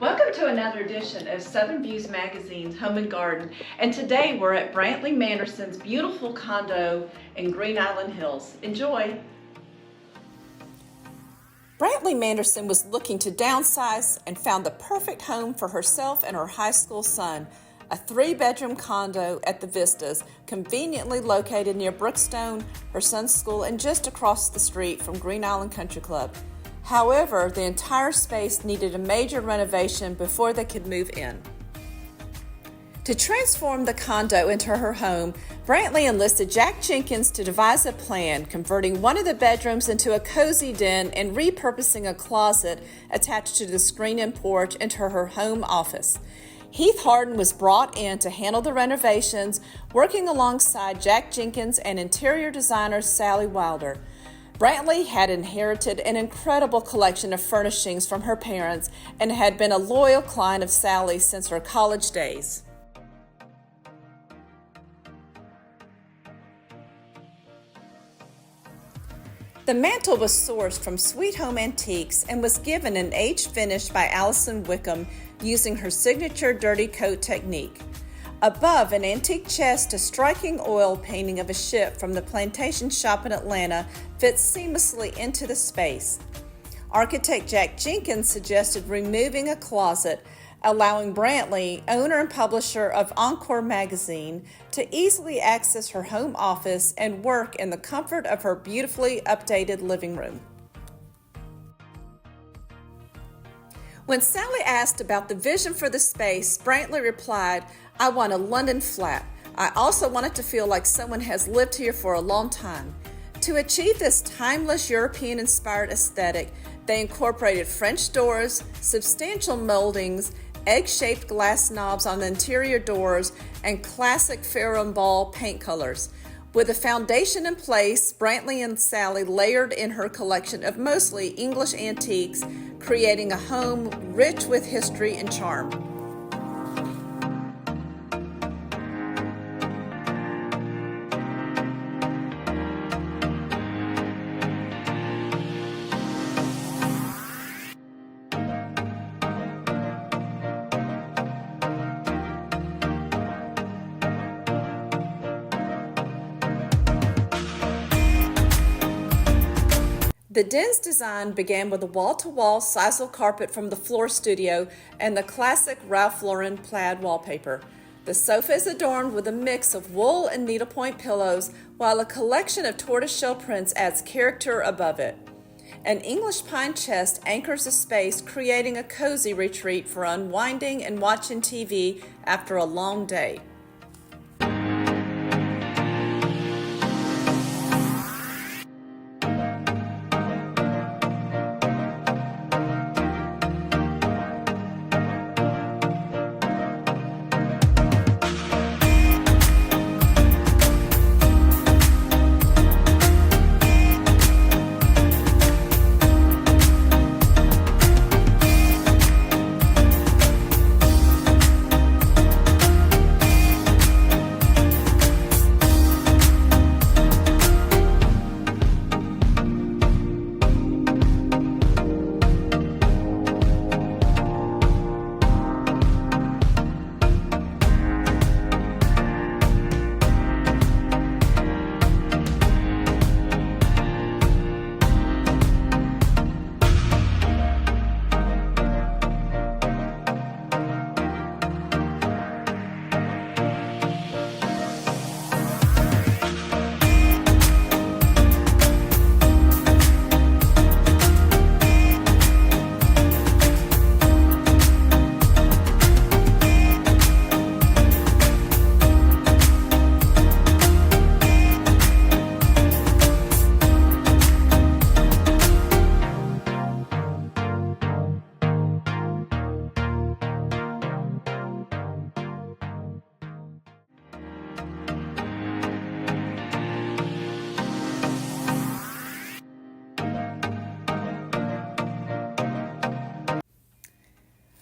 Welcome to another edition of Southern Views Magazine's Home and Garden, and today we're at Brantley Manderson's beautiful condo in Green Island Hills. Enjoy! Brantley Manderson was looking to downsize and found the perfect home for herself and her high school son, a 3-bedroom condo at the Vistas, conveniently located near Brookstone, her son's school, and just across the street from Green Island Country Club. However, the entire space needed a major renovation before they could move in. To transform the condo into her home, Brantley enlisted Jack Jenkins to devise a plan, converting one of the bedrooms into a cozy den and repurposing a closet attached to the screen-in porch into her home office. Heath Harden was brought in to handle the renovations, working alongside Jack Jenkins and interior designer Sally Wilder. Brantley had inherited an incredible collection of furnishings from her parents and had been a loyal client of Sally since her college days. The mantle was sourced from Sweet Home Antiques and was given an aged finish by Allison Wickham using her signature dirty coat technique. Above an antique chest, a striking oil painting of a ship from the Plantation Shop in Atlanta fits seamlessly into the space. Architect Jack Jenkins suggested removing a closet, allowing Brantley, owner and publisher of Encore magazine, to easily access her home office and work in the comfort of her beautifully updated living room. When Sally asked about the vision for the space, Brantley replied, "I want a London flat. I also want it to feel like someone has lived here for a long time." To achieve this timeless European-inspired aesthetic, they incorporated French doors, substantial moldings, egg-shaped glass knobs on the interior doors, and classic Farrow and Ball paint colors. With a foundation in place, Brantley and Sally layered in her collection of mostly English antiques, creating a home rich with history and charm. The den's design began with a wall-to-wall sisal carpet from the Floor Studio and the classic Ralph Lauren plaid wallpaper. The sofa is adorned with a mix of wool and needlepoint pillows, while a collection of tortoiseshell prints adds character above it. An English pine chest anchors the space, creating a cozy retreat for unwinding and watching TV after a long day.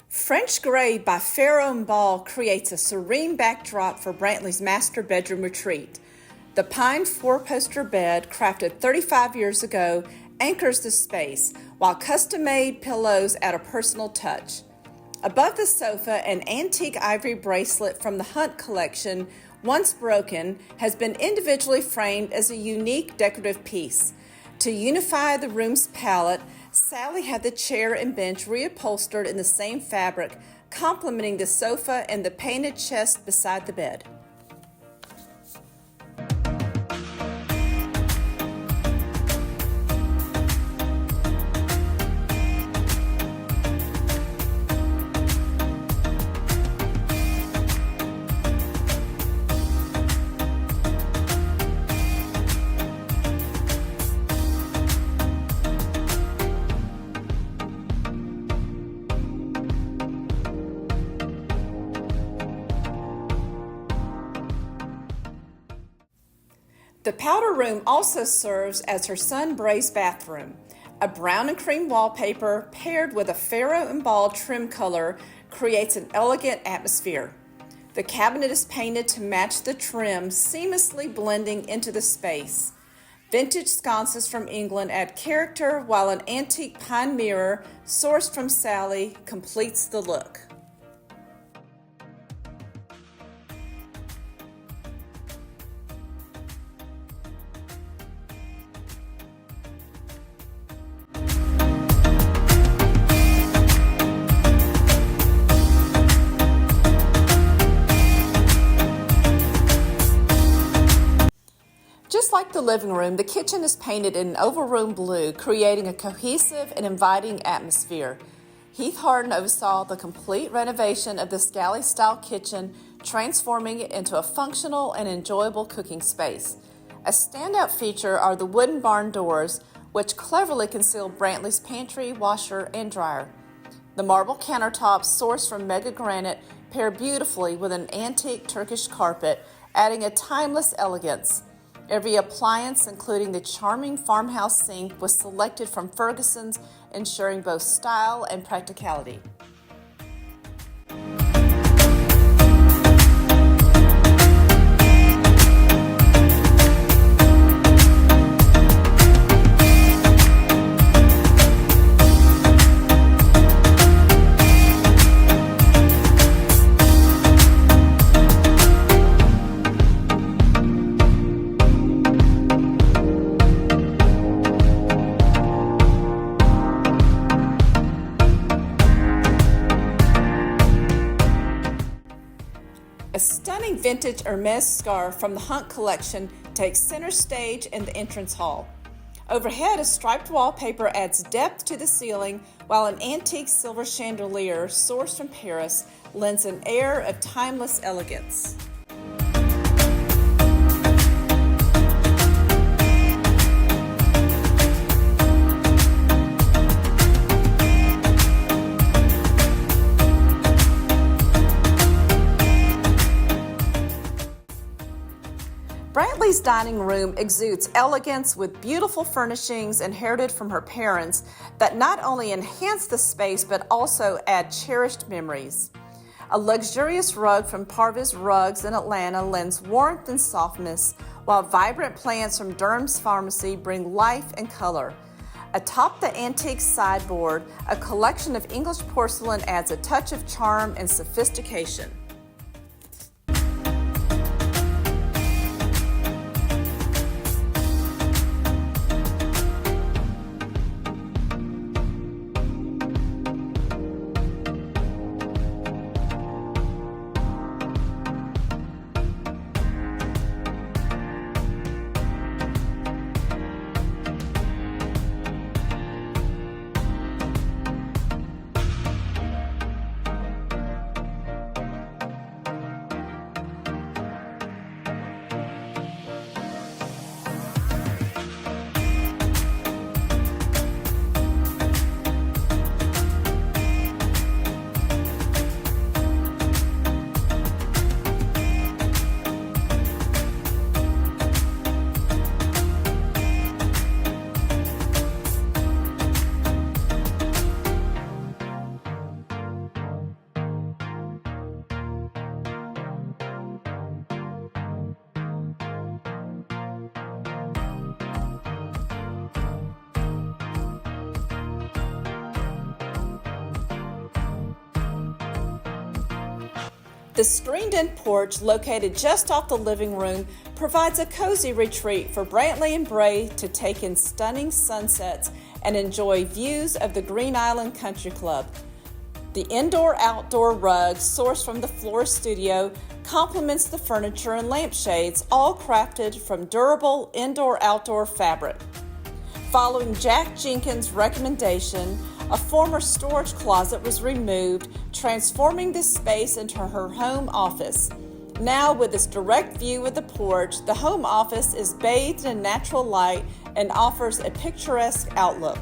French Gray by Farrow and Ball creates a serene backdrop for Brantley's master bedroom retreat. The pine four-poster bed, crafted 35 years ago, anchors the space, while custom-made pillows add a personal touch. Above the sofa, an antique ivory bracelet from the Hunt collection, once broken, has been individually framed as a unique decorative piece. To unify the room's palette, Sally had the chair and bench reupholstered in the same fabric, complementing the sofa and the painted chest beside the bed. The powder room also serves as her son Bray's bathroom. A brown and cream wallpaper paired with a faro and ball trim color creates an elegant atmosphere. The cabinet is painted to match the trim, seamlessly blending into the space. Vintage sconces from England add character, while an antique pine mirror, sourced from Sally, completes the look. Just like the living room, the kitchen is painted in an overroom blue, creating a cohesive and inviting atmosphere. Heath Harden oversaw the complete renovation of the Scally-style kitchen, transforming it into a functional and enjoyable cooking space. A standout feature are the wooden barn doors, which cleverly conceal Brantley's pantry, washer, and dryer. The marble countertops, sourced from mega granite, pair beautifully with an antique Turkish carpet, adding a timeless elegance. Every appliance, including the charming farmhouse sink, was selected from Ferguson's, ensuring both style and practicality. A stunning vintage Hermes scarf from the Hunt collection takes center stage in the entrance hall. Overhead, a striped wallpaper adds depth to the ceiling, while an antique silver chandelier, sourced from Paris, lends an air of timeless elegance. Brantley's dining room exudes elegance with beautiful furnishings inherited from her parents that not only enhance the space but also add cherished memories. A luxurious rug from Parvis Rugs in Atlanta lends warmth and softness, while vibrant plants from Durham's Pharmacy bring life and color. Atop the antique sideboard, a collection of English porcelain adds a touch of charm and sophistication. The screened-in porch, located just off the living room, provides a cozy retreat for Brantley and Bray to take in stunning sunsets and enjoy views of the Green Island Country Club. The indoor-outdoor rug, sourced from the Florist Studio, complements the furniture and lampshades, all crafted from durable indoor-outdoor fabric. Following Jack Jenkins' recommendation, a former storage closet was removed, transforming this space into her home office. Now, with its direct view of the porch, the home office is bathed in natural light and offers a picturesque outlook.